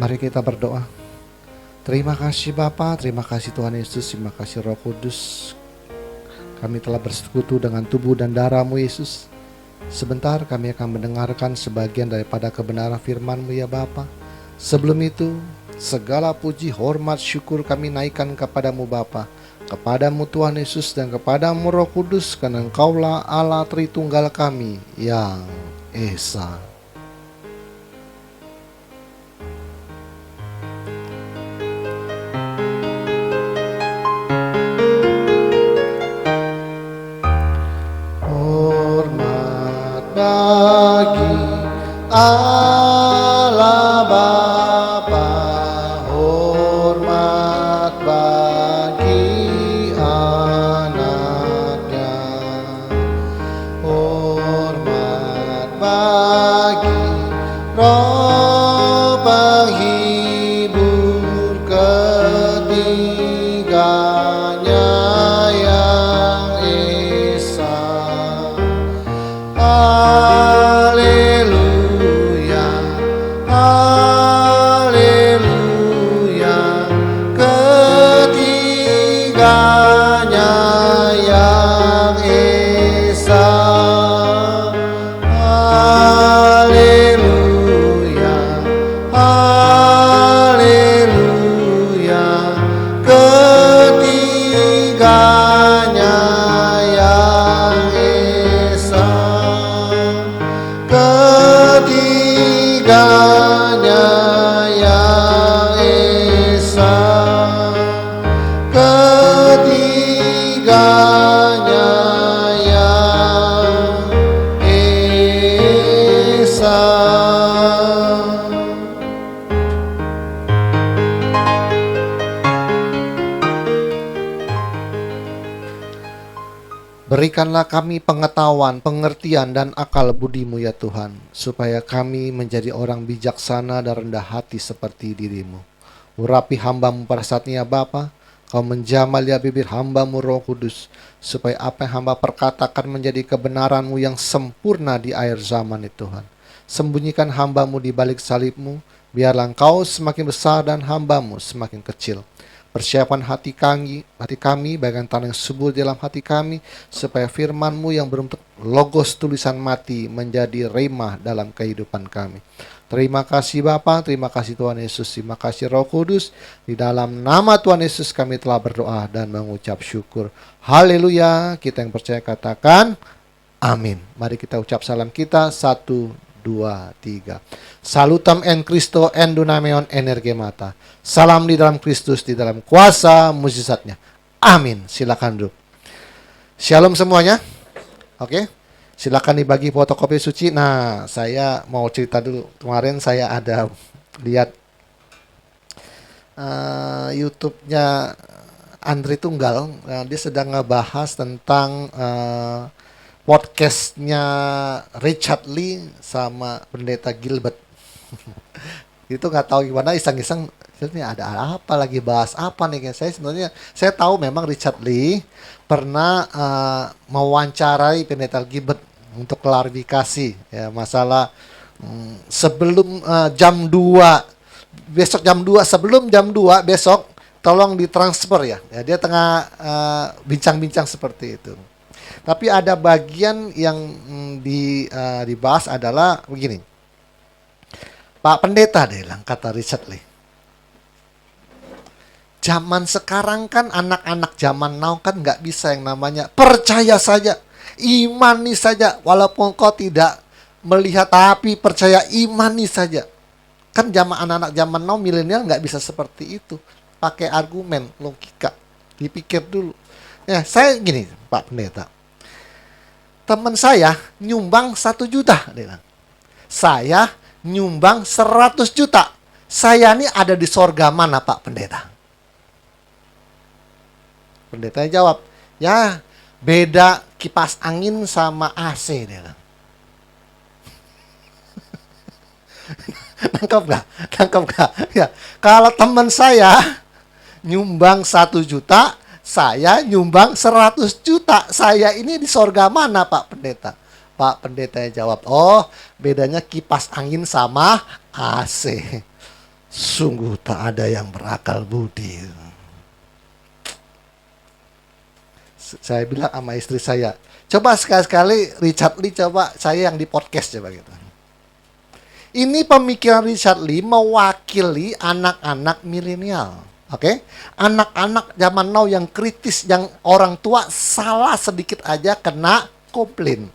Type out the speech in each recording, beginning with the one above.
Mari kita berdoa. Terima kasih Bapa, terima kasih Tuhan Yesus, terima kasih Roh Kudus. Kami telah bersekutu dengan tubuh dan darah-Mu Yesus. Sebentar kami akan mendengarkan sebagian daripada kebenaran firman-Mu ya Bapa. Sebelum itu, segala puji, hormat, syukur kami naikkan kepadamu Bapa, kepadamu Tuhan Yesus dan kepadamu Roh Kudus, karena Engkaulah Allah Tritunggal kami yang Esa. Hormat bagi Allah Bapa, hormat bagi anaknya, hormat bagi Roh penghibur ketiganya yang Esa. Haleluya, haleluya, ketiganya yang Esa. Haleluya, haleluya, ketiganya yang Esa. Ketiganya yang Esa, ketiganya yang Esa. Berikanlah kami pengetahuan, pengertian, dan akal budi-Mu ya Tuhan, supaya kami menjadi orang bijaksana dan rendah hati seperti diri-Mu. Urapi hamba-Mu pada saatnya Bapa, Kau menjamal ya bibir hamba-Mu Roh Kudus, supaya apa yang hamba perkatakan menjadi kebenaran-Mu yang sempurna di akhir zaman itu Tuhan. Sembunyikan hamba-Mu di balik salib-Mu, biarlah Engkau semakin besar dan hamba-Mu semakin kecil. Persiapkan hati kami, bagian tanah yang subur dalam hati kami, supaya firman-Mu yang berbentuk logos tulisan mati menjadi rhema dalam kehidupan kami. Terima kasih Bapa, terima kasih Tuhan Yesus, terima kasih Roh Kudus. Di dalam nama Tuhan Yesus kami telah berdoa dan mengucap syukur. Haleluya. Kita yang percaya katakan amin. Mari kita ucap salam kita. 1, 2, 3. Salutam en Christo en dunameon energemata. Salam di dalam Kristus, di dalam kuasa mujizatnya. Amin. Silakan duduk. Shalom semuanya. Oke. Silakan dibagi fotokopi suci. Nah, saya mau cerita dulu. Kemarin saya ada lihat YouTube-nya Andri Tunggal. Dia sedang ngebahas tentang podcastnya Richard Lee sama Pendeta Gilbert. Itu nggak tahu gimana, iseng-iseng ini ada apa lagi, bahas apa nih. Saya tahu memang Richard Lee pernah mewawancarai Pendeta Gilbert untuk klarifikasi ya masalah sebelum jam 2 besok, sebelum jam 2 besok tolong ditransfer ya. Dia tengah bincang-bincang seperti itu. Tapi ada bagian yang dibahas adalah begini. Pak Pendeta, dia bilang, kata Richard Lee, zaman sekarang kan anak-anak zaman now kan nggak bisa yang namanya percaya saja, imani saja, walaupun kau tidak melihat tapi percaya, imani saja. Kan anak-anak zaman now milenial nggak bisa seperti itu, pakai argumen, logika, dipikir dulu. Ya, saya gini Pak Pendeta, teman saya nyumbang 1 juta, dia bilang. Saya nyumbang 100 juta. Saya ini ada di sorga mana Pak Pendeta? Pendeta jawab, ya beda kipas angin sama AC, dia bilang. Nangkep gak? Ya, kalau teman saya nyumbang 1 juta, saya nyumbang 100 juta. Saya ini di sorga mana Pak Pendeta? Pak Pendeta jawab, oh bedanya kipas angin sama AC. Sungguh tak ada yang berakal budi. Saya bilang sama istri saya, coba sekali-sekali Richard Lee, coba saya yang di podcast coba gitu. Ini pemikiran Richard Lee mewakili anak-anak milenial. Oke, anak-anak zaman now yang kritis, yang orang tua salah sedikit aja kena komplain.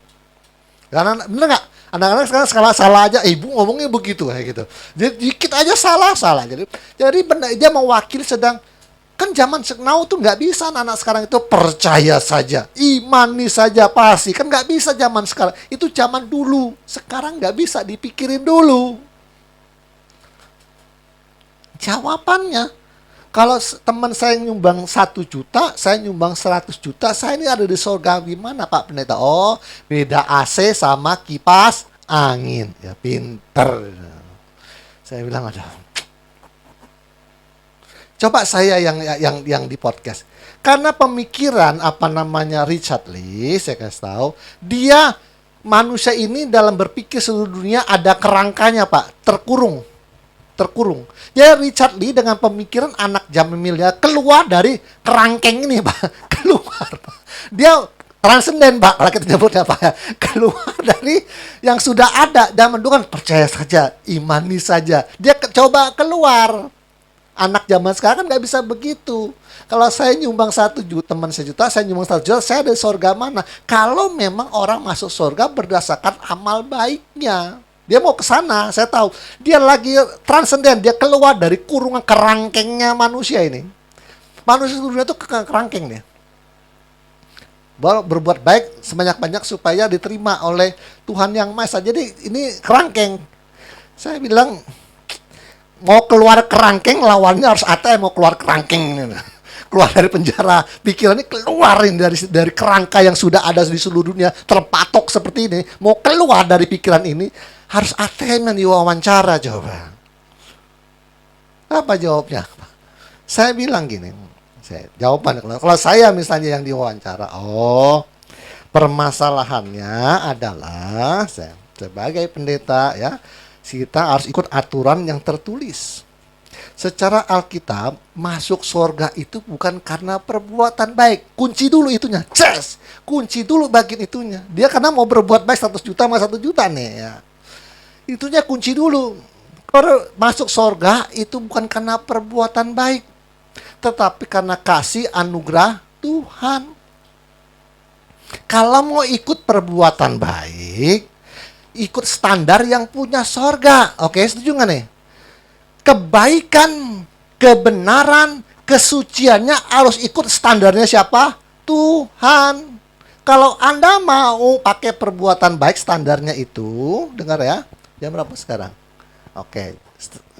Karena bener nggak? Anak-anak sekarang salah aja, ibu ngomongnya begitu kayak gitu. Jadi dikit aja salah. Jadi benar, dia mewakili sedang. Kan zaman now tuh nggak bisa anak sekarang itu percaya saja, imani saja pasti. Kan nggak bisa zaman sekarang. Itu zaman dulu. Sekarang nggak bisa dipikirin dulu. Jawabannya, kalau teman saya nyumbang 1 juta, saya nyumbang 100 juta, saya ini ada di surga gimana Pak Pendeta? Oh, beda AC sama kipas angin. Ya pinter. Saya bilang ada. Coba saya yang di podcast. Karena pemikiran Richard Lee, saya kasih tahu, dia manusia ini dalam berpikir seluruh dunia ada kerangkanya, Pak, terkurung. Jadi Richard Lee dengan pemikiran anak zaman milenial keluar dari kerangkeng ini, Pak. Keluar. Dia transenden, Pak, kalau kita nyebutnya, Pak. Keluar dari yang sudah ada. Zaman dulu kan percaya saja, imani saja. Dia coba keluar. Anak zaman sekarang kan nggak bisa begitu. Kalau saya nyumbang 1 juta, teman 1 juta, saya nyumbang 1 juta, saya ada surga mana? Kalau memang orang masuk surga berdasarkan amal baiknya. Dia mau ke sana, saya tahu. Dia lagi transenden, dia keluar dari kurungan kerangkengnya manusia ini. Manusia dunia itu kerangkeng dia. Berbuat baik sebanyak-banyak supaya diterima oleh Tuhan Yang Maha Esa. Jadi ini kerangkeng. Saya bilang, mau keluar kerangkeng, lawannya harus ATM. Mau keluar kerangkeng ini, keluar dari penjara pikirannya, keluarin dari kerangka yang sudah ada di seluruh dunia, terpatok seperti ini. Mau keluar dari pikiran ini, harus ATM yang diwawancara. Coba apa jawabnya? Saya bilang gini, jawaban kalau saya misalnya yang diwawancara, permasalahannya adalah saya sebagai pendeta ya, kita harus ikut aturan yang tertulis. Secara Alkitab, masuk surga itu bukan karena perbuatan baik. Kunci dulu itunya. Kunci dulu bagian itunya. Dia karena mau berbuat baik 100 juta sama 1 juta nih ya. Itunya kunci dulu. Kalau masuk surga itu bukan karena perbuatan baik, tetapi karena kasih anugerah Tuhan. Kalau mau ikut perbuatan baik, ikut standar yang punya sorga. Oke, setuju nggak nih? Kebaikan, kebenaran, kesuciannya harus ikut standarnya siapa? Tuhan. Kalau Anda mau pakai perbuatan baik standarnya itu, dengar ya, jam berapa sekarang? Oke,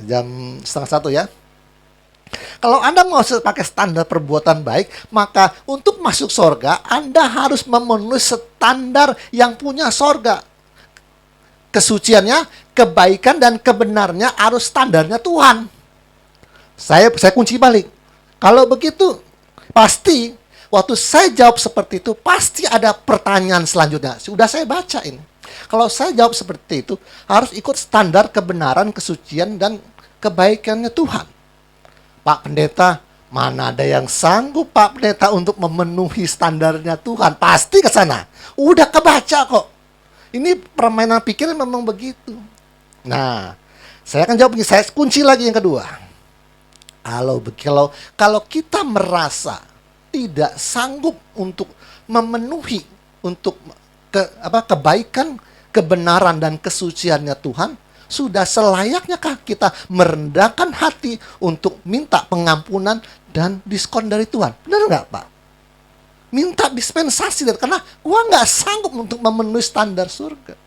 jam 12:30 ya. Kalau Anda mau pakai standar perbuatan baik, maka untuk masuk sorga, Anda harus memenuhi standar yang punya sorga. Kesuciannya, kebaikan dan kebenarnya harus standarnya Tuhan. Saya kunci balik. Kalau begitu, pasti waktu saya jawab seperti itu, pasti ada pertanyaan selanjutnya. Sudah saya baca ini. Kalau saya jawab seperti itu, harus ikut standar kebenaran, kesucian, dan kebaikannya Tuhan. Pak Pendeta, mana ada yang sanggup Pak Pendeta untuk memenuhi standarnya Tuhan? Pasti ke sana. Udah kebaca kok. Ini permainan pikiran memang begitu. Nah, saya akan jawab begini. Saya kunci lagi yang kedua. Kalau kita merasa tidak sanggup untuk memenuhi untuk kebaikan, kebenaran dan kesuciannya Tuhan, sudah selayaknyakah kita merendahkan hati untuk minta pengampunan dan diskon dari Tuhan? Benar nggak, Pak? Minta dispensasi karena gua nggak sanggup untuk memenuhi standar surga.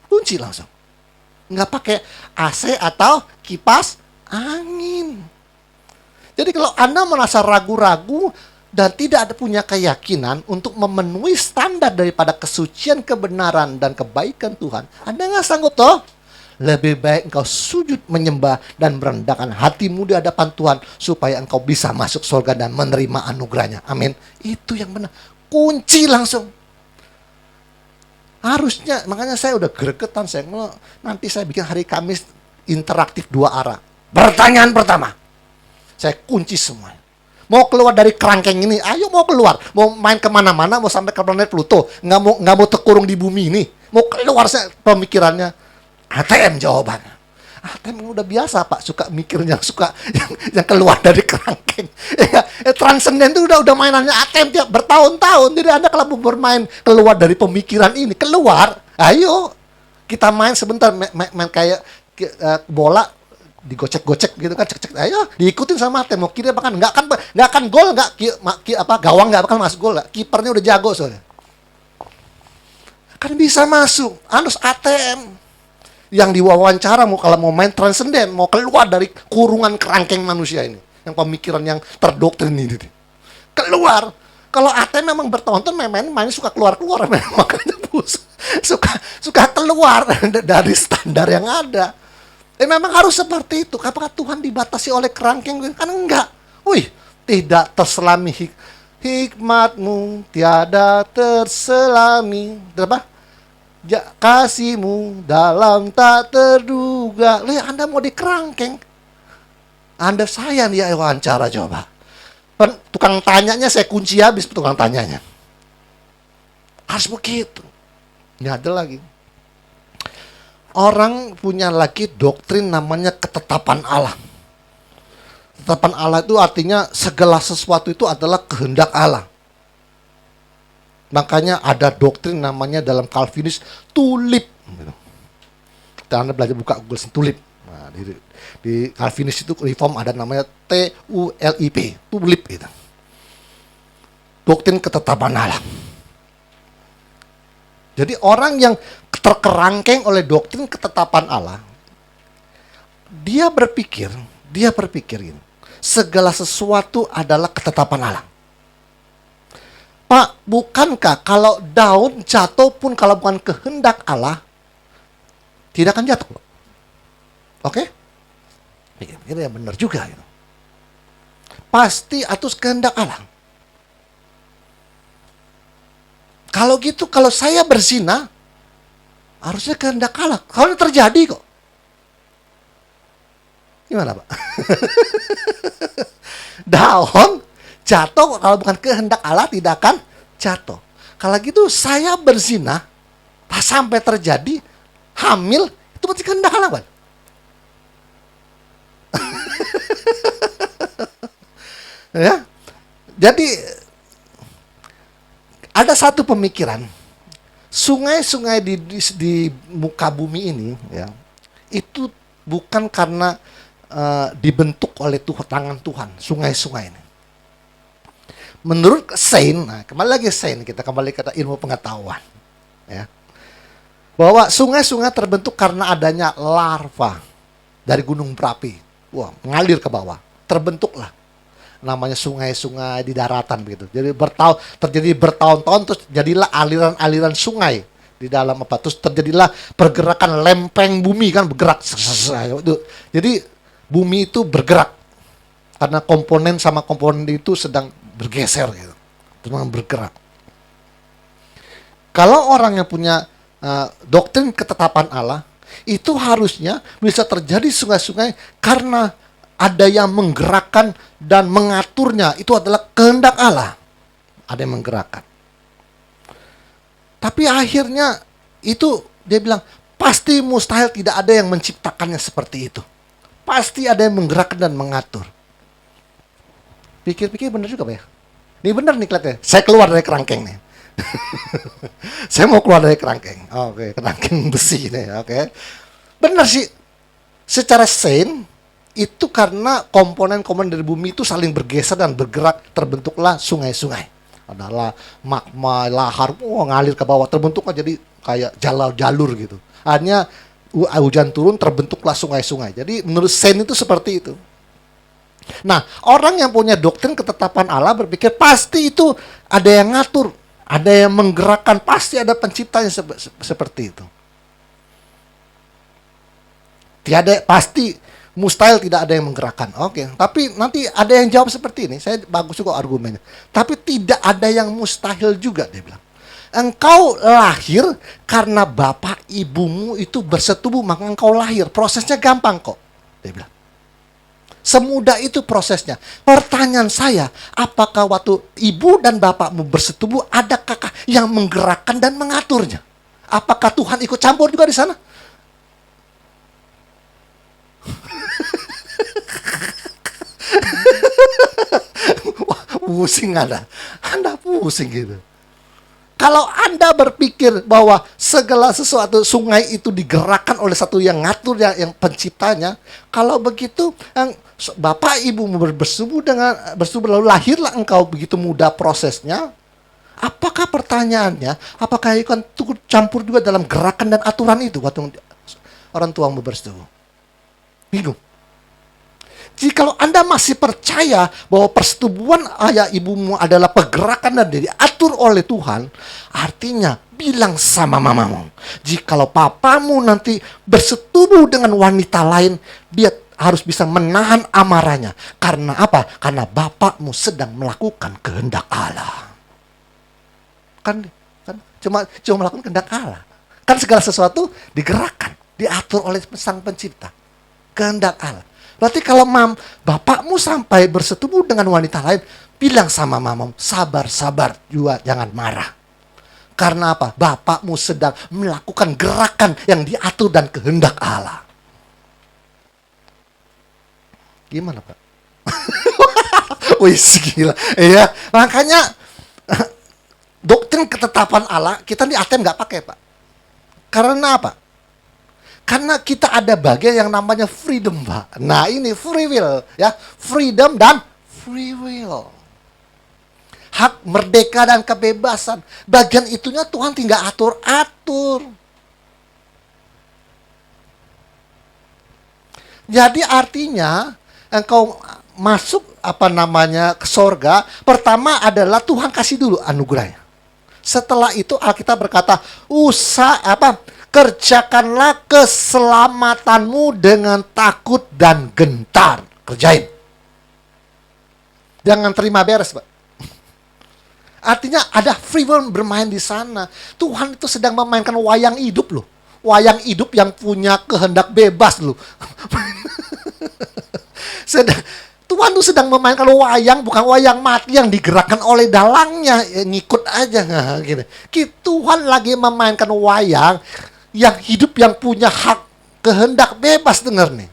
Kunci langsung. Nggak pakai AC atau kipas angin. Jadi kalau Anda merasa ragu-ragu dan tidak ada punya keyakinan untuk memenuhi standar daripada kesucian, kebenaran, dan kebaikan Tuhan, Anda nggak sanggup toh? Lebih baik engkau sujud menyembah dan merendahkan hatimu di hadapan Tuhan supaya engkau bisa masuk surga dan menerima anugerahnya. Amin. Itu yang benar. Kunci langsung. Harusnya, makanya saya udah gregetan. Nanti saya bikin hari Kamis interaktif dua arah. Pertanyaan pertama, saya kunci semua. Mau keluar dari kerangkeng ini, ayo mau keluar. Mau main kemana-mana, mau sampai ke planet Pluto. Nggak mau terkurung di bumi ini. Mau keluar, saya pemikirannya. ATM jawabannya. ATM udah biasa Pak, suka mikirnya, suka yang keluar dari kerangkeng. Transenden itu udah mainannya ATM tiap bertahun-tahun. Jadi Anda kalau mau bermain keluar dari pemikiran ini, keluar. Ayo, kita main sebentar, main kayak bola, digocek-gocek gitu kan, cek-cek, ayo diikutin sama ATM. Mau kiri apa kan, nggak akan gol, gawang nggak bakal masuk gol, kipernya udah jago soalnya, kan bisa masuk. Anus ATM yang diwawancara kalau mau main transenden, mau keluar dari kurungan kerangkeng manusia ini, yang pemikiran yang terdoktrin ini, keluar. Kalau ATM memang bertonton main suka keluar makanya suka keluar dari standar yang ada. Memang harus seperti itu. Apakah Tuhan dibatasi oleh kerangkeng? Kan enggak. Wih, tidak terselami hikmatmu tiada terselami. Apa? Kasihmu dalam tak terduga. Anda mau di kerangkeng? Anda saya nih wawancara coba. Tukang tanyanya saya kunci habis tukang tanyanya. Harus begitu. Nggak ada lagi. Orang punya lagi doktrin namanya ketetapan Allah. Ketetapan Allah itu artinya segala sesuatu itu adalah kehendak Allah. Makanya ada doktrin namanya dalam Calvinis tulip. Kita Anda belajar buka Google tulip. Nah, di Calvinis itu reform ada namanya TULIP, tulip itu. Doktrin ketetapan Allah. Jadi orang yang terkerangkeng oleh doktrin ketetapan Allah, dia berpikir ini, segala sesuatu adalah ketetapan Allah. Pak, bukankah kalau daun jatuh pun kalau bukan kehendak Allah, tidak akan jatuh? Oke? Pikir ya benar juga. Gitu. Pasti atas kehendak Allah. Kalau gitu, kalau saya berzina, harusnya kehendak Allah. Kalau terjadi kok. Gimana Pak? Daun jatuh kalau bukan kehendak Allah tidak akan jatuh. Kalau gitu saya berzina, sampai terjadi hamil, itu berarti kehendak Allah Pak. Ya. Jadi ada satu pemikiran, sungai-sungai di muka bumi ini, ya, itu bukan karena dibentuk oleh tangan Tuhan, sungai-sungai ini. Menurut Sain, nah kembali lagi Sain, kita kembali ke ilmu pengetahuan, ya, bahwa sungai-sungai terbentuk karena adanya larva dari gunung berapi, mengalir ke bawah, terbentuklah namanya sungai-sungai di daratan begitu. Jadi terjadi bertahun-tahun, terus jadilah aliran-aliran sungai di dalam apa? Terus terjadilah pergerakan lempeng bumi kan bergerak. Jadi bumi itu bergerak karena komponen sama komponen itu sedang bergeser gitu. Terus bergerak. Kalau orang yang punya doktrin ketetapan Allah, itu harusnya bisa terjadi sungai-sungai karena ada yang menggerakkan dan mengaturnya. Itu adalah kehendak Allah. Ada yang menggerakkan. Tapi akhirnya itu dia bilang, pasti mustahil tidak ada yang menciptakannya seperti itu. Pasti ada yang menggerakkan dan mengatur. Pikir-pikir benar juga Pak ya. Ini benar nih kelihatannya. Saya keluar dari kerangkeng nih. Saya mau keluar dari kerangkeng. Oke, kerangkeng besi nih. Oke. Benar sih. Secara sains, itu karena komponen-komponen dari bumi itu saling bergeser dan bergerak, terbentuklah sungai-sungai. Adalah magma, lahar, ngalir ke bawah, terbentuklah jadi kayak jalur gitu. Hanya hujan turun, terbentuklah sungai-sungai. Jadi menurut sains itu seperti itu. Nah, orang yang punya doktrin ketetapan Allah berpikir pasti itu ada yang ngatur, ada yang menggerakkan, pasti ada penciptanya seperti itu. Pasti mustahil tidak ada yang menggerakkan. Oke, tapi nanti ada yang jawab seperti ini. Saya bagus juga argumennya. Tapi tidak ada yang mustahil juga, dia bilang. Engkau lahir karena bapak ibumu itu bersetubuh, maka engkau lahir. Prosesnya gampang kok. Dia bilang. Semudah itu prosesnya. Pertanyaan saya, apakah waktu ibu dan bapakmu bersetubuh, adakah yang menggerakkan dan mengaturnya? Apakah Tuhan ikut campur juga di sana? Wah, pusing Anda. Anda pusing gitu. Kalau Anda berpikir bahwa segala sesuatu sungai itu digerakkan oleh satu yang ngatur, yang penciptanya, kalau begitu yang bapak ibumu bersetubuh lalu lahirlah engkau begitu mudah prosesnya. Apakah pertanyaannya, apakah ikan turut campur juga dalam gerakan dan aturan itu waktu orang tuamu bersetubuh? Bingung. Jikalau Anda masih percaya bahwa persetubuhan ayah ibumu adalah pergerakan dan diatur oleh Tuhan, artinya bilang sama mamamu, jikalau papamu nanti bersetubuh dengan wanita lain, dia harus bisa menahan amarahnya. Karena apa? Karena bapakmu sedang melakukan kehendak Allah. Kan cuma melakukan kehendak Allah. Kan segala sesuatu digerakkan, diatur oleh Sang Pencipta. Kehendak Allah. Berarti kalau bapakmu sampai bersetubuh dengan wanita lain, bilang sama mamamu, sabar juga, jangan marah. Karena apa? Bapakmu sedang melakukan gerakan yang diatur dan kehendak Allah. Gimana Pak? Wih gila. Iya, makanya doktrin ketetapan Allah kita di ATM nggak pakai Pak. Karena apa? Karena kita ada bagian yang namanya freedom, Pak. Nah, ini free will, ya. Freedom dan free will. Hak merdeka dan kebebasan. Bagian itunya Tuhan tinggal atur-atur. Jadi artinya engkau masuk ke sorga, pertama adalah Tuhan kasih dulu anugerahnya. Setelah itu Alkitab berkata, kerjakanlah keselamatanmu dengan takut dan gentar. Kerjain. Jangan terima beres, Pak. Artinya ada free will bermain di sana. Tuhan itu sedang memainkan wayang hidup loh. Wayang hidup yang punya kehendak bebas loh. Tuhan tuh sedang memainkan wayang, bukan wayang mati yang digerakkan oleh dalangnya. Ngikut aja. Nah, gitu. Tuhan lagi memainkan wayang yang hidup, yang punya hak kehendak bebas, dengar nih.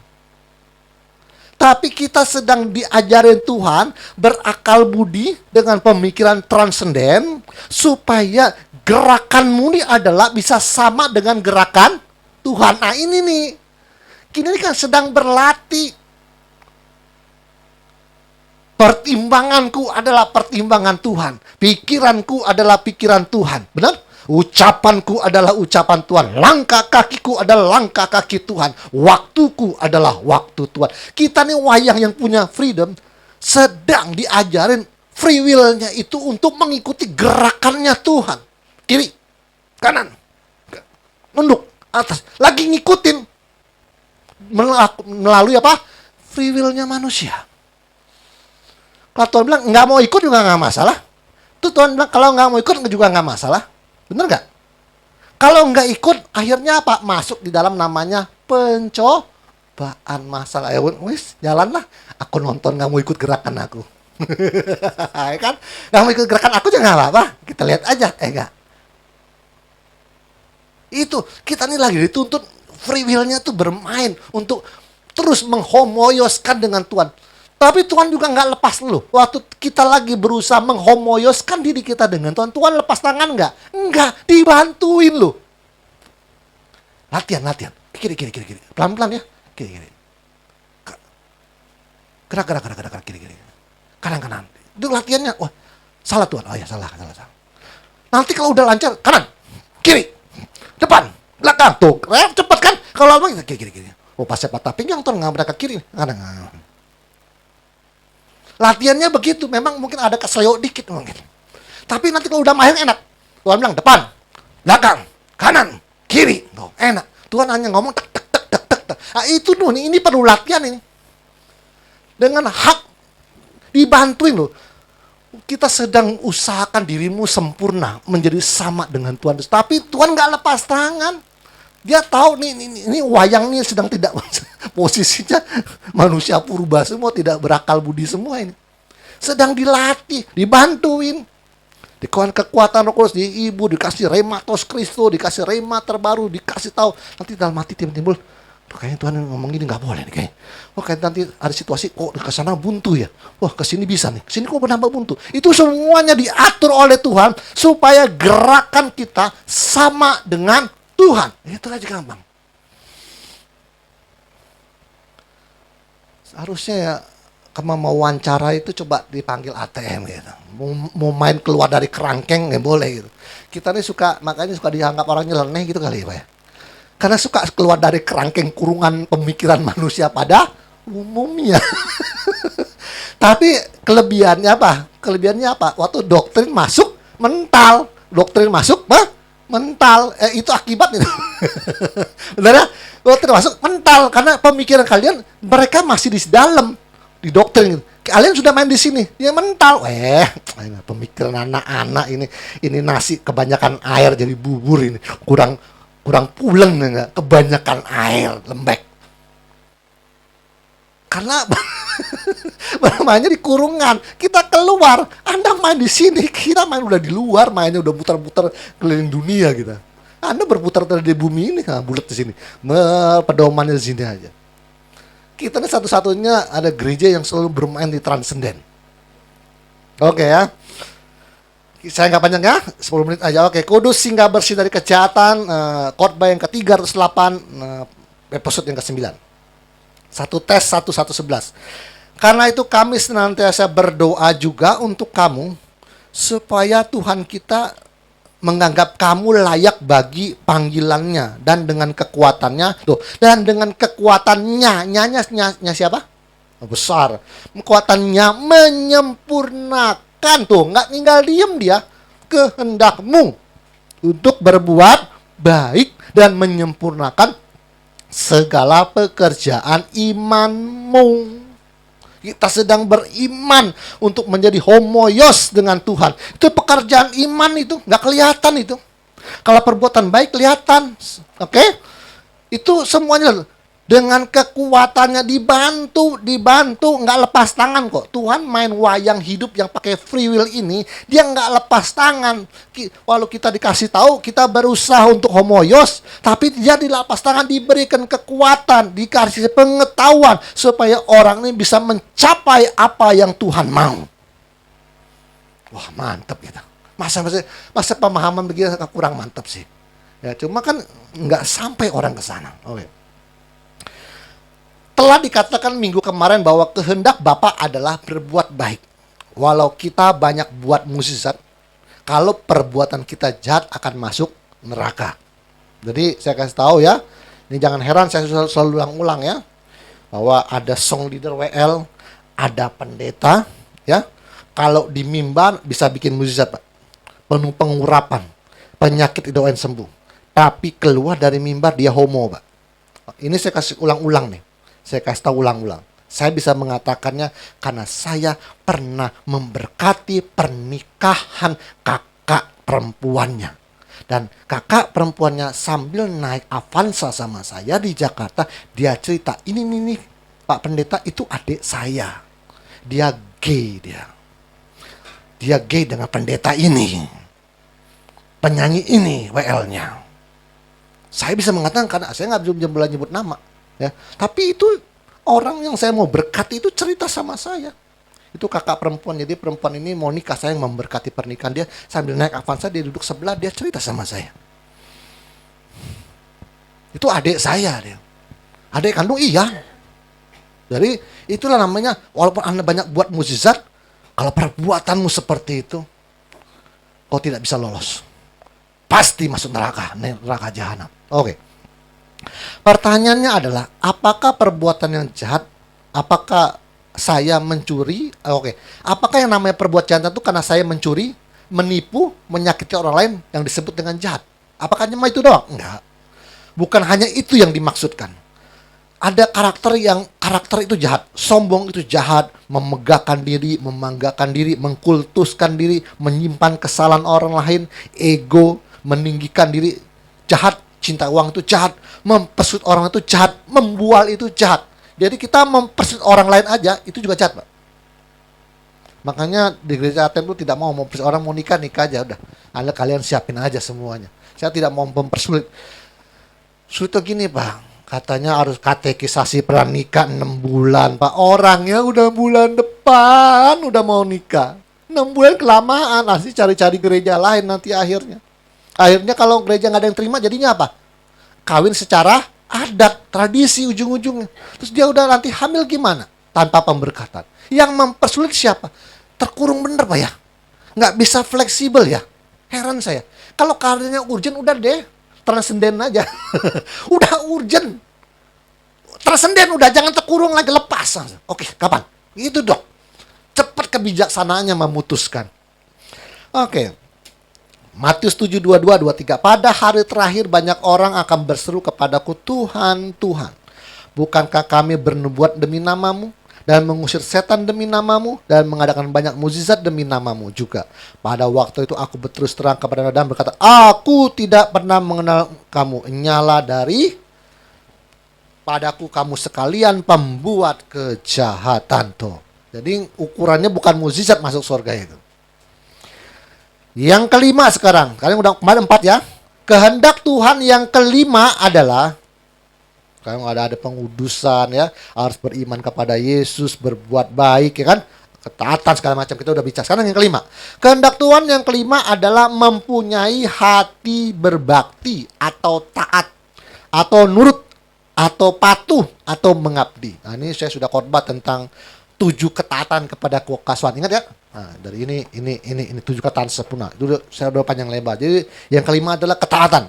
Tapi kita sedang diajarin Tuhan berakal budi dengan pemikiran transenden supaya gerakanmu ini adalah bisa sama dengan gerakan Tuhan. Nah ini nih, kita ini kan sedang berlatih. Pertimbanganku adalah pertimbangan Tuhan. Pikiranku adalah pikiran Tuhan. Benar? Ucapanku adalah ucapan Tuhan. Langkah kakiku adalah langkah kaki Tuhan. Waktuku adalah waktu Tuhan. Kita nih wayang yang punya freedom sedang diajarin free will-nya itu untuk mengikuti gerakannya Tuhan. Kiri, kanan, nunduk, atas. Lagi ngikutin melalui apa? Free will-nya manusia. Kalau Tuhan bilang nggak mau ikut juga nggak masalah. Tuh Tuhan bilang kalau nggak mau ikut juga nggak masalah. Bener nggak? Kalau nggak ikut, akhirnya apa? Masuk di dalam namanya pencobaan masalah. Ya wis, jalanlah. Aku nonton, nggak mau ikut gerakan aku. Kan? Nggak mau ikut gerakan aku juga nggak apa-apa. Kita lihat aja. Enggak. Itu, kita nih lagi dituntut free will-nya tuh bermain untuk terus menghomoyoskan dengan Tuhan. Tapi Tuhan juga nggak lepas lu. Waktu kita lagi berusaha menghomoyoskan diri kita dengan Tuhan, Tuhan lepas tangan nggak? Nggak, dibantuin lu. Latihan. Kiri. Pelan-pelan ya. Kiri. Gerak. Kiri. Kanan. Itu latihannya. Wah, salah Tuhan. Oh ya, salah. Nanti kalau udah lancar, kanan, kiri, depan, belakang. Tuh, cepet kan? Kalau lama, kiri. Oh, pas saya patah pinggang, Tuhan nggak berangkat kiri. Kanan. Latihannya begitu, memang mungkin ada keselio dikit mungkin. Tapi nanti kalau udah mahir enak. Tuhan bilang depan, belakang, kanan, kiri. Tuh, enak. Tuhan hanya ngomong tek. Nah, itu tuh, ini perlu latihan ini. Dengan hak dibantuin loh. Kita sedang usahakan dirimu sempurna, menjadi sama dengan Tuhan. Tapi Tuhan nggak lepas tangan. Dia tahu ini wayang ini sedang tidak posisinya manusia purba semua, tidak berakal budi semua ini. Sedang dilatih, dibantuin. Dikasih kekuatan Roh Kudus, di ibu dikasih rematos Kristo, dikasih rema terbaru, dikasih tahu. Nanti dalam hati timbul, kayaknya Tuhan ngomong gini nggak boleh nih kayaknya. Oh kayak nanti ada situasi, kok ke sana buntu ya. Wah kesini bisa nih, kesini kok menambah buntu. Itu semuanya diatur oleh Tuhan supaya gerakan kita sama dengan Tuhan. Itu aja gampang. Seharusnya ya, kamu mau wawancara itu coba dipanggil ATM gitu. Mau main keluar dari kerangkeng nggak boleh gitu. Kita nih makanya suka dianggap orang nyeleneh gitu kali ya Pak ya. Karena suka keluar dari kerangkeng kurungan pemikiran manusia pada umumnya. Tapi kelebihannya apa? Waktu doktrin masuk, mental. Doktrin masuk, mental. Itu akibatnya. Benar ya? Doktrin masuk, mental. Karena pemikiran kalian, mereka masih di dalam. Di doktrin. Kalian sudah main di sini. Dia mental. Pemikiran anak-anak ini nasi kebanyakan air jadi bubur ini. Kurang pulen enggak, kebanyakan air lembek. Karena mainnya di kurungan, kita keluar, Anda main di sini, kita main udah di luar, mainnya udah putar-putar keliling dunia kita. Anda berputar di bumi ini, bulat di sini, pedomannya di sini aja. Kita ini satu-satunya ada gereja yang selalu bermain di transenden. Oke ya. Saya nggak panjang ya, 10 menit aja. Oke, kudus sehingga bersih dari kejahatan, khotbah yang ke-308, episode yang ke-9. 1 Karena itu kami senantiasa berdoa juga untuk kamu, supaya Tuhan kita menganggap kamu layak bagi panggilannya, dan dengan kekuatannya, nya siapa? Besar. Kekuatannya menyempurnakan, nggak tinggal diem dia, kehendakmu untuk berbuat baik dan menyempurnakan segala pekerjaan imanmu. Kita sedang beriman untuk menjadi homoios dengan Tuhan. Itu pekerjaan iman, itu nggak kelihatan itu. Kalau perbuatan baik kelihatan, oke? Itu semuanya dengan kekuatannya dibantu, nggak lepas tangan kok. Tuhan main wayang hidup yang pakai free will ini, dia nggak lepas tangan. Walau kita dikasih tahu, kita berusaha untuk homoios, tapi dia dilepas tangan, diberikan kekuatan, dikasih pengetahuan supaya orang ini bisa mencapai apa yang Tuhan mau. Wah mantap gitu. Masa pemahaman begini kurang mantap sih. Ya cuma kan nggak sampai orang ke sana. Oke. Telah dikatakan minggu kemarin bahwa kehendak Bapa adalah berbuat baik. Walau kita banyak buat mukjizat, kalau perbuatan kita jahat akan masuk neraka. Jadi saya kasih tahu ya, ini jangan heran saya selalu ulang-ulang ya, bahwa ada song leader WL, ada pendeta, ya. Kalau di mimbar bisa bikin mukjizat Pak, penuh pengurapan, penyakit doain sembuh. Tapi keluar dari mimbar dia homo Pak. Ini saya kasih ulang-ulang nih. Saya kasih tahu ulang-ulang. Saya bisa mengatakannya karena saya pernah memberkati pernikahan kakak perempuannya. Dan kakak perempuannya sambil naik Avanza sama saya di Jakarta, dia cerita, ini Pak Pendeta itu adik saya. Dia gay dia. Dia gay dengan pendeta ini. Penyanyi ini WL-nya. Saya bisa mengatakan karena saya nggak bisa nyebut nama. Ya, tapi itu orang yang saya mau berkati itu cerita sama saya. Itu kakak perempuan, jadi perempuan ini mau nikah, saya yang memberkati pernikahan dia. Sambil naik Avanza dia duduk sebelah, dia cerita sama saya. Itu adik saya dia. Adik kandung iya. Jadi itulah namanya, walaupun Anda banyak buat mukjizat, kalau perbuatanmu seperti itu, kau tidak bisa lolos. Pasti masuk neraka jahanam. Oke. Pertanyaannya adalah, apakah perbuatan yang jahat, apakah saya mencuri? Apakah yang namanya perbuatan jahat itu karena saya mencuri, menipu, menyakiti orang lain yang disebut dengan jahat? Apakah cuma itu doang? Enggak. Bukan hanya itu yang dimaksudkan. Ada karakter yang Karakter itu jahat, sombong itu jahat, memegahkan diri, membanggakan diri, mengkultuskan diri, menyimpan kesalahan orang lain, ego, meninggikan diri, jahat. Cinta uang itu jahat, mempersut orang itu jahat, membual itu jahat. Jadi kita mempersut orang lain aja, itu juga jahat, Pak. Makanya di gereja Aten itu tidak mau mempersulit orang, mau nikah aja udah. Anda kalian siapin aja semuanya. Saya tidak mau mempersulit. Sulit gini, Pak. Katanya harus katekisasi pernikah 6 bulan, Pak. Orangnya udah bulan depan udah mau nikah. 6 bulan kelamaan, asli cari-cari gereja lain nanti akhirnya. Akhirnya kalau gereja nggak ada yang terima, jadinya apa? Kawin secara adat, tradisi ujung-ujungnya. Terus dia udah nanti hamil gimana? Tanpa pemberkatan. Yang mempersulit siapa? Terkurung bener, Pak ya. Nggak bisa fleksibel ya. Heran saya. Kalau karirnya urgent, udah deh. Transenden aja. Udah urgent. Transenden udah, jangan terkurung lagi, lepas. Oke, kapan? Itu dong. Cepat kebijaksanaannya memutuskan. Oke. Matius 7:22-23. Pada hari terakhir banyak orang akan berseru kepadaku, Tuhan, Tuhan, bukankah kami bernubuat demi namamu dan mengusir setan demi namamu dan mengadakan banyak mukjizat demi namamu juga? Pada waktu itu aku berterus terang kepada mereka dan berkata, aku tidak pernah mengenal kamu. Nyala dari padaku kamu sekalian pembuat kejahatan. Tuh. Jadi ukurannya bukan mukjizat masuk surga itu. Yang kelima sekarang, kalian udah kemarin 4 ya. Kehendak Tuhan yang kelima adalah, kalau ada pengudusan ya, harus beriman kepada Yesus, berbuat baik ya kan, ketaatan segala macam, kita udah bicara. Sekarang yang kelima, kehendak Tuhan yang kelima adalah mempunyai hati berbakti atau taat atau nurut atau patuh atau mengabdi. Nah, ini saya sudah khotbah tentang 7 ketaatan kepada kekasih. Ingat ya? Nah, dari ini 7 ketaatan sempurna. Itu saya udah panjang lebar. Jadi yang kelima adalah ketaatan.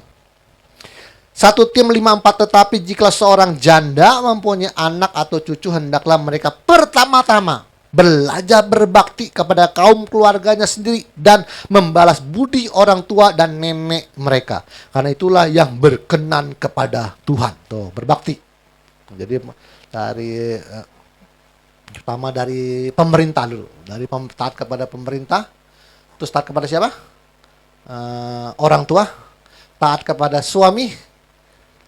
1 Tim 5:4, tetapi jika seorang janda mempunyai anak atau cucu, hendaklah mereka pertama-tama belajar berbakti kepada kaum keluarganya sendiri dan membalas budi orang tua dan nenek mereka. Karena itulah yang berkenan kepada Tuhan. Tuh, berbakti. Jadi dari pertama dari pemerintah dulu. Dari taat kepada pemerintah, terus taat kepada siapa? Orang tua, taat kepada suami,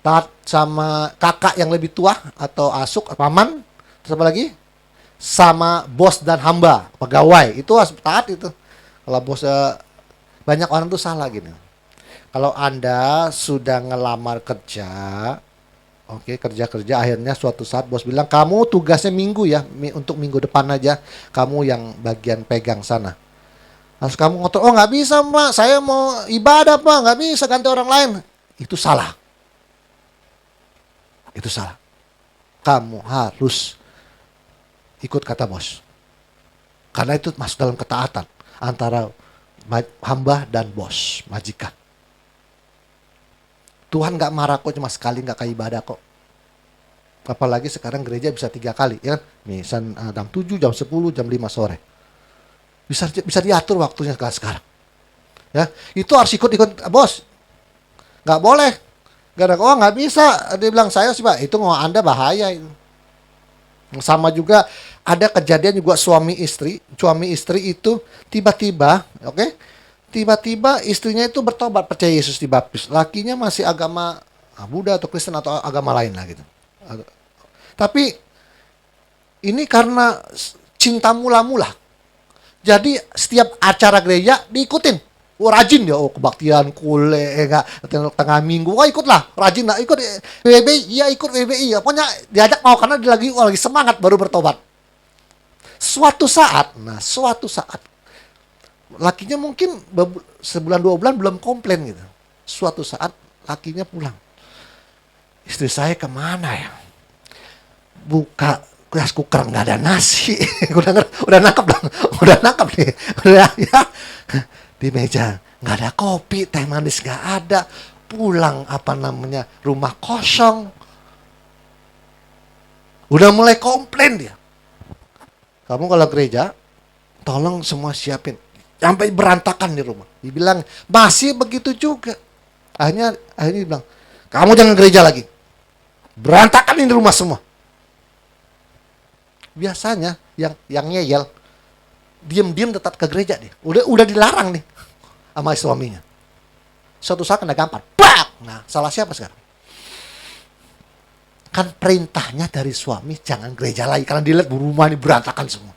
taat sama kakak yang lebih tua atau asuk, paman, terus apa lagi? Sama bos dan hamba, pegawai. Itu harus taat itu. Kalau bos, banyak orang tuh salah gini. Kalau Anda sudah ngelamar kerja, oke, kerja akhirnya suatu saat bos bilang, kamu tugasnya minggu ya, untuk minggu depan aja, kamu yang bagian pegang sana. Harus kamu ngotot, oh nggak bisa Pak, saya mau ibadah Pak, nggak bisa ganti orang lain. Itu salah. Itu salah. Kamu harus ikut kata bos. Karena itu masuk dalam ketaatan antara hamba dan bos, majikan. Tuhan nggak marah kok, cuma sekali nggak kayak ibadah kok. Apalagi sekarang gereja bisa 3 kali, ya kan? Misal jam 7, jam 10, jam 5 sore. Bisa diatur waktunya sekarang. Ya, itu harus ikut bos. Nggak boleh. Nggak bisa. Dia bilang saya sih Pak, itu mau Anda bahaya itu. Sama juga ada kejadian juga suami istri itu tiba-tiba, tiba-tiba istrinya itu bertobat, percaya Yesus, dibaptis. Lakinya masih agama Buddha atau Kristen atau agama lain lah gitu. Tapi ini karena cinta mula-mula. Jadi setiap acara gereja diikutin. Rajin dia, kebaktian, kule, tengah minggu, ikutlah, rajin lah, ikut WBI, ikut WBI, pokoknya diajak mau karena dia lagi semangat baru bertobat. Suatu saat, lakinya mungkin sebulan 2 bulan belum komplain gitu. Suatu saat lakinya pulang, istri saya kemana ya? Buka rice cooker nggak ada nasi, udah nangkap nih, ya. Di meja nggak ada kopi, teh manis nggak ada, pulang rumah kosong, udah mulai komplain dia. Kamu kalau gereja, tolong semua siapin, sampai berantakan di rumah. Dibilang masih begitu juga. Akhirnya dibilang, kamu jangan gereja lagi, berantakan di rumah semua. Biasanya yang ngeyel, diam-diam tetap ke gereja dia. Udah dilarang nih sama suaminya. Suatu saat kena gampar. Bak! Nah, salah siapa sekarang? Kan perintahnya dari suami jangan gereja lagi. Karena dilihat rumah ini berantakan semua.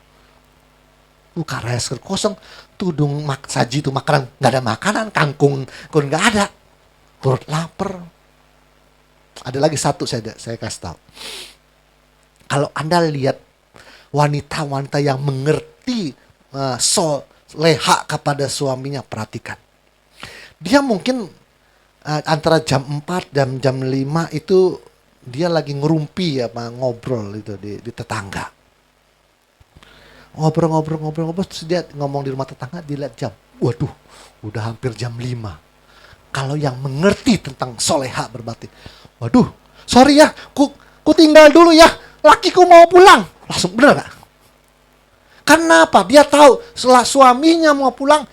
Buka resker kosong. Tudung saji itu makanan. Gak ada makanan. Kangkung pun gak ada. Perut lapar. Ada lagi satu saya kasih tahu. Kalau Anda lihat wanita-wanita yang mengerti leha kepada suaminya, perhatikan. Dia mungkin antara jam 4 dan jam 5 itu dia lagi ngerumpi ngobrol itu di tetangga. Ngobrol, terus dia ngomong di rumah tetangga, dilihat jam. Waduh, udah hampir jam 5. Kalau yang mengerti tentang soleha berbatin, waduh, sorry ya, ku tinggal dulu ya, lakiku mau pulang. Langsung, bener gak? Kenapa? Dia tahu setelah suaminya mau pulang,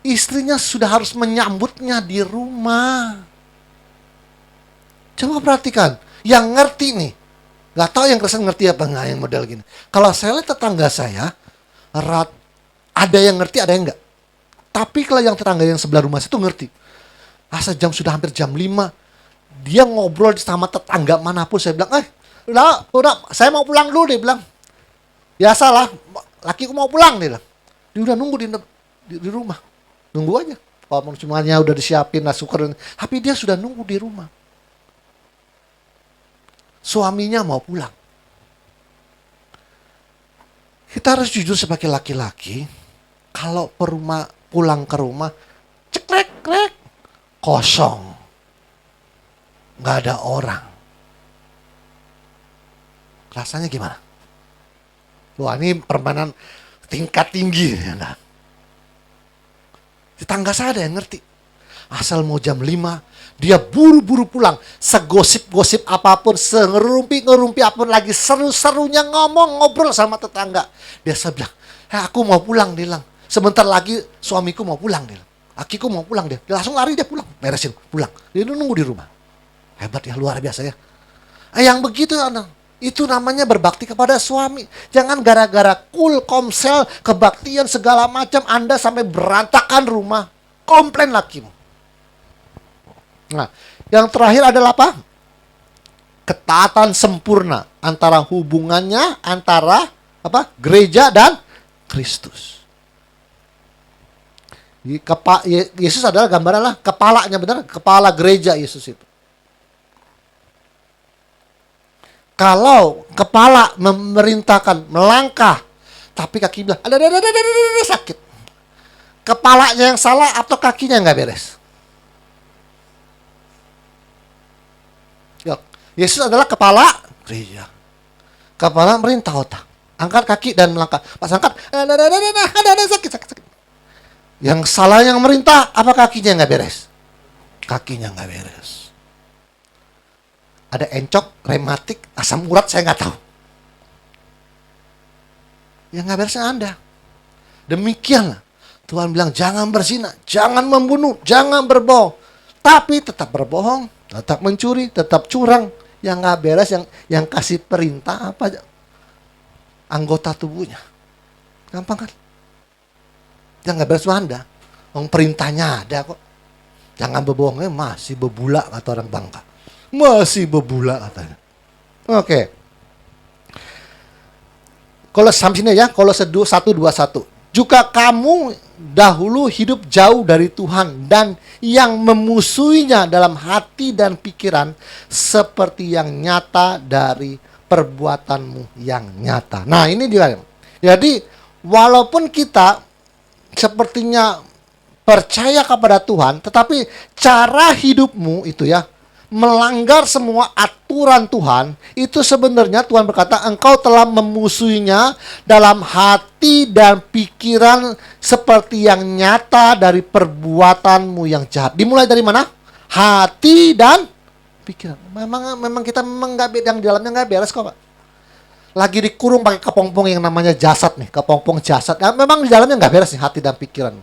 istrinya sudah harus menyambutnya di rumah. Coba perhatikan, yang ngerti nih, gak tahu yang Kristen ngerti apa enggak yang model gini. Kalau saya lihat tetangga saya, ada yang ngerti, ada yang enggak. Tapi kalau yang tetangga yang sebelah rumah situ ngerti. Asal sudah hampir jam 5, dia ngobrol sama tetangga manapun, saya bilang, udah, saya mau pulang dulu, dia bilang. Biasalah, lakiku mau pulang, dia bilang. Dia udah nunggu di rumah. Nunggu aja. Kalau semuanya udah disiapin, suker, tapi dia sudah nunggu di rumah. Suaminya mau pulang. Kita harus jujur sebagai laki-laki, kalau pulang ke rumah, ceklek, kosong. Gak ada orang. Rasanya gimana? Wah, ini permainan tingkat tinggi. Nah. Tetangga saya ada yang ngerti. Asal mau jam 5, dia buru-buru pulang. Segosip-gosip apapun, ngerumpi apapun, lagi seru-serunya ngobrol sama tetangga. Dia bilang, aku mau pulang, dia bilang. Sebentar lagi suamiku mau pulang, dia bilang. Akiku mau pulang, dia langsung lari, dia pulang. Beresin, pulang. Dia nunggu di rumah. Hebat ya, luar biasa ya. Yang begitu, itu namanya berbakti kepada suami. Jangan gara-gara komsel, kebaktian segala macam, Anda sampai berantakan rumah. Komplain lakimu. Nah, yang terakhir adalah apa? Ketaatan sempurna antara hubungannya antara gereja dan Kristus. Yesus adalah gambaran lah kepalanya, benar, kepala gereja Yesus itu. Kalau kepala memerintahkan melangkah, tapi kaki bilang ada sakit. Kepalanya yang salah atau kakinya nggak beres? Yesus adalah kepala gereja. Kepala merintah otak. Angkat kaki dan melangkah. Pas angkat, ada sakit. Yang salah yang merintah, apa kakinya nggak beres? Kakinya nggak beres. Ada encok, rematik, asam urat, saya nggak tahu. Yang nggak beresnya Anda. Demikianlah. Tuhan bilang, jangan berzina, jangan membunuh, jangan berbohong. Tapi tetap berbohong, tetap mencuri, tetap curang. Yang nggak beres, yang kasih perintah apa? Anggota tubuhnya. Gampang kan? Yang nggak beres Anda. Perintahnya ada kok. Jangan berbohongnya masih bebula, kata orang Bangka. Masih bebula katanya. Oke. Kalau sampai sini ya, kalau 1:21. Jika kamu dahulu hidup jauh dari Tuhan dan yang memusuhinya dalam hati dan pikiran seperti yang nyata dari perbuatanmu yang nyata. Nah, ini dia. Jadi, walaupun kita sepertinya percaya kepada Tuhan, tetapi cara hidupmu itu ya, melanggar semua aturan Tuhan, itu sebenarnya Tuhan berkata, engkau telah memusuhinya dalam hati dan pikiran seperti yang nyata dari perbuatanmu yang jahat. Dimulai dari mana? Hati dan pikiran. Memang kita nggak, yang di dalamnya nggak beres kok, Pak. Lagi dikurung pakai kepompong yang namanya jasad nih, kepompong jasad. Nah, memang di dalamnya nggak beres nih, hati dan pikiran.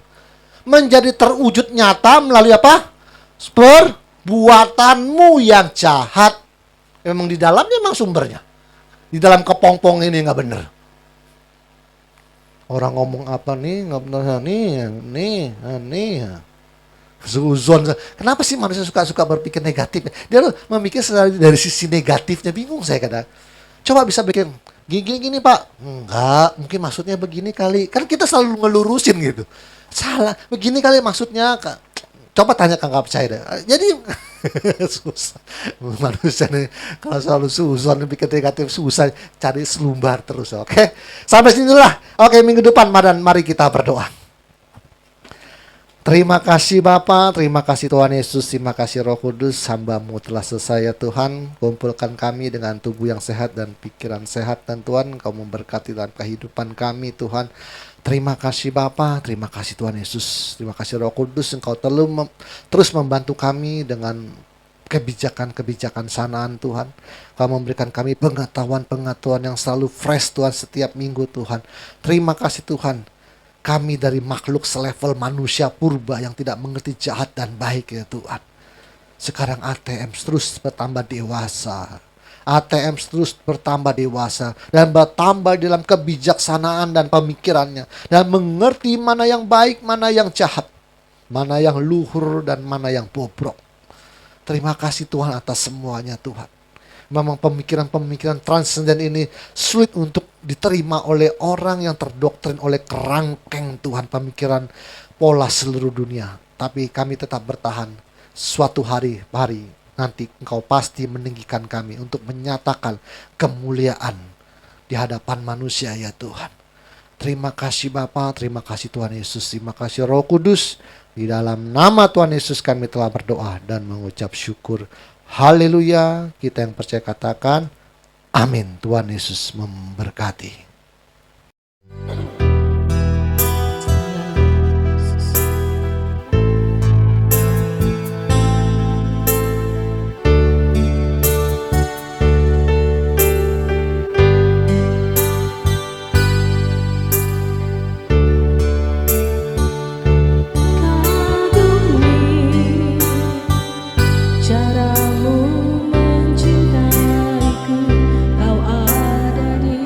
Menjadi terwujud nyata melalui apa? Buatanmu yang jahat. Memang di dalamnya memang sumbernya. Di dalam kepompong ini nggak benar. Orang ngomong apa nih, nggak benar nih. Suzon. Kenapa sih manusia suka berpikir negatif? Dia memikir selalu dari sisi negatifnya. Bingung saya kadang. Coba bisa bikin gini Pak. Enggak, mungkin maksudnya begini kali. Kan kita selalu ngelurusin gitu. Salah, begini kali maksudnya. Coba tanya Kang Kapcai deh. Jadi susah. Manusia nih kalau selalu suzon bikin negatif susah, cari selumbar terus. Oke. Sampai sinilah. Oke, minggu depan mari kita berdoa. Terima kasih Bapa, terima kasih Tuhan Yesus, terima kasih Roh Kudus, hamba-Mu telah selesai ya Tuhan. Kumpulkan kami dengan tubuh yang sehat dan pikiran sehat, dan Tuhan Kau memberkati dalam kehidupan kami Tuhan. Terima kasih Bapa, terima kasih Tuhan Yesus, terima kasih Roh Kudus, Engkau terus membantu kami dengan kebijakan-kebijakan sanaan Tuhan. Kau memberikan kami pengetahuan-pengetahuan yang selalu fresh Tuhan setiap minggu Tuhan. Terima kasih Tuhan. Kami dari makhluk selevel manusia purba yang tidak mengerti jahat dan baik ya Tuhan. Sekarang ATM terus bertambah dewasa. ATM terus bertambah dewasa dan bertambah dalam kebijaksanaan dan pemikirannya. Dan mengerti mana yang baik, mana yang jahat. Mana yang luhur dan mana yang bobrok. Terima kasih Tuhan atas semuanya Tuhan. Memang pemikiran-pemikiran transenden ini sulit untuk diterima oleh orang yang terdoktrin oleh kerangkeng Tuhan, pemikiran pola seluruh dunia. Tapi kami tetap bertahan. Suatu hari nanti Engkau pasti meninggikan kami untuk menyatakan kemuliaan di hadapan manusia ya Tuhan. Terima kasih Bapa, terima kasih Tuhan Yesus, terima kasih Roh Kudus. Di dalam nama Tuhan Yesus kami telah berdoa dan mengucap syukur. Haleluya, kita yang percaya katakan amin. Tuhan Yesus memberkati. Caramu mencintaiku, kau ada di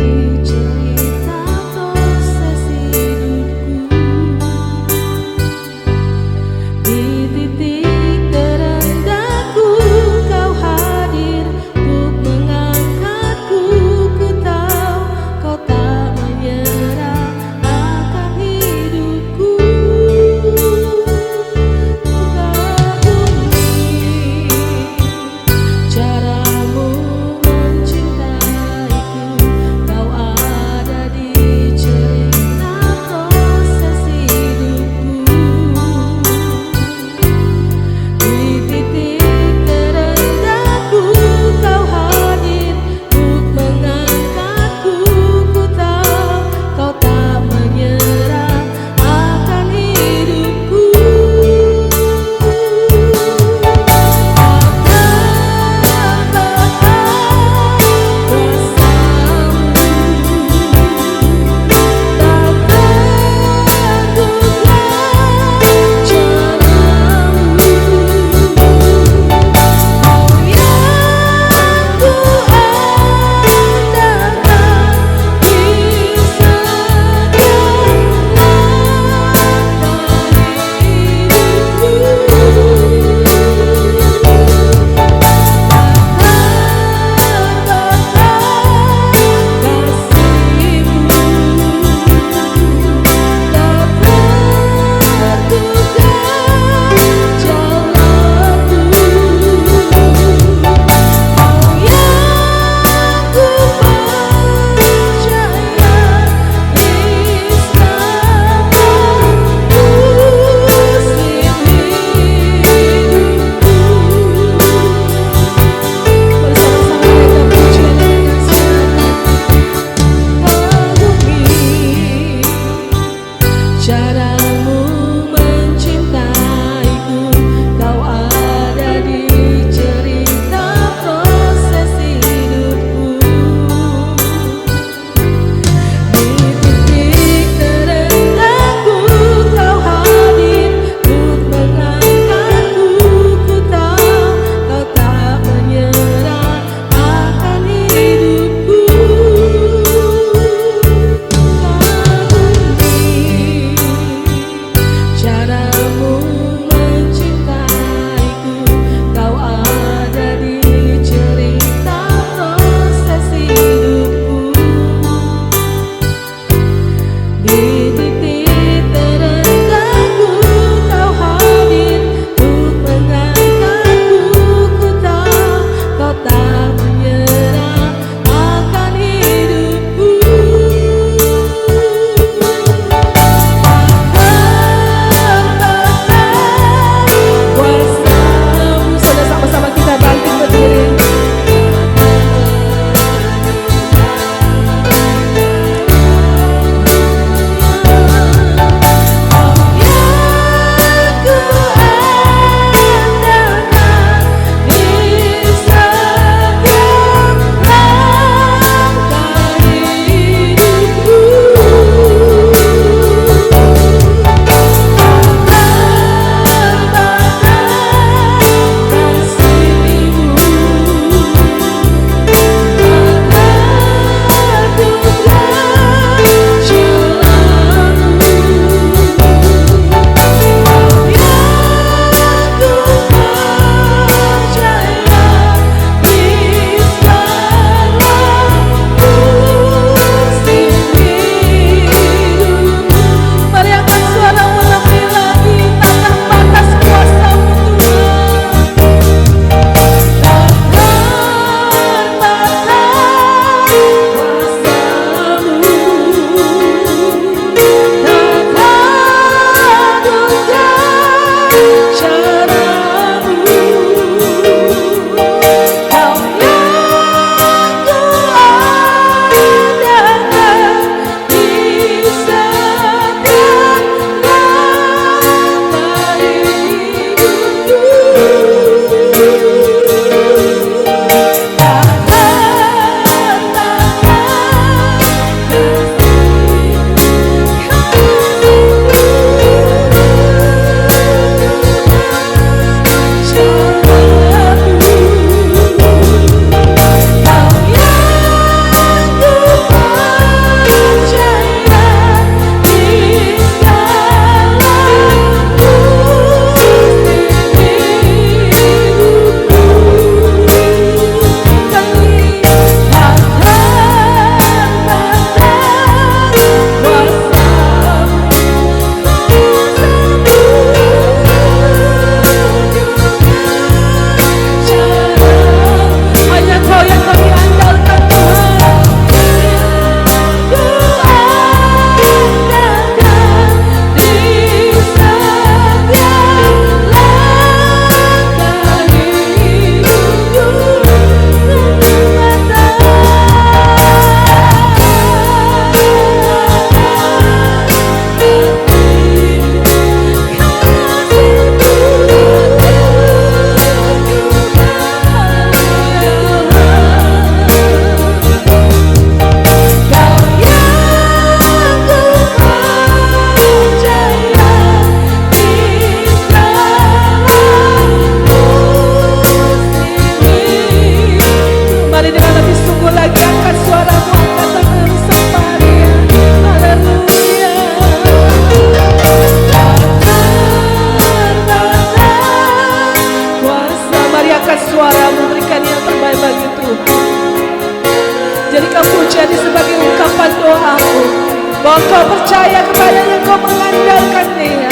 Bahwa engkau percaya kepadanya, engkau mengandalkan dia.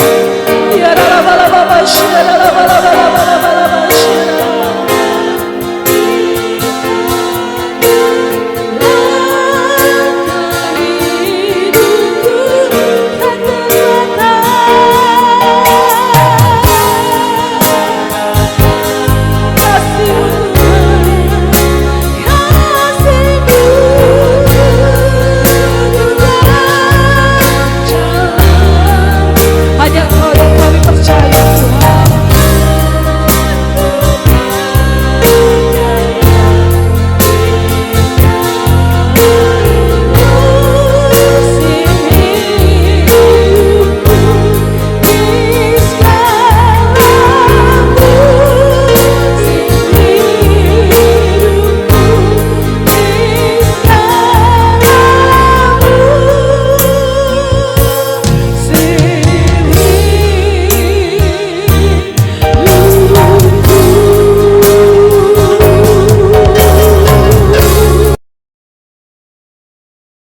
Ya,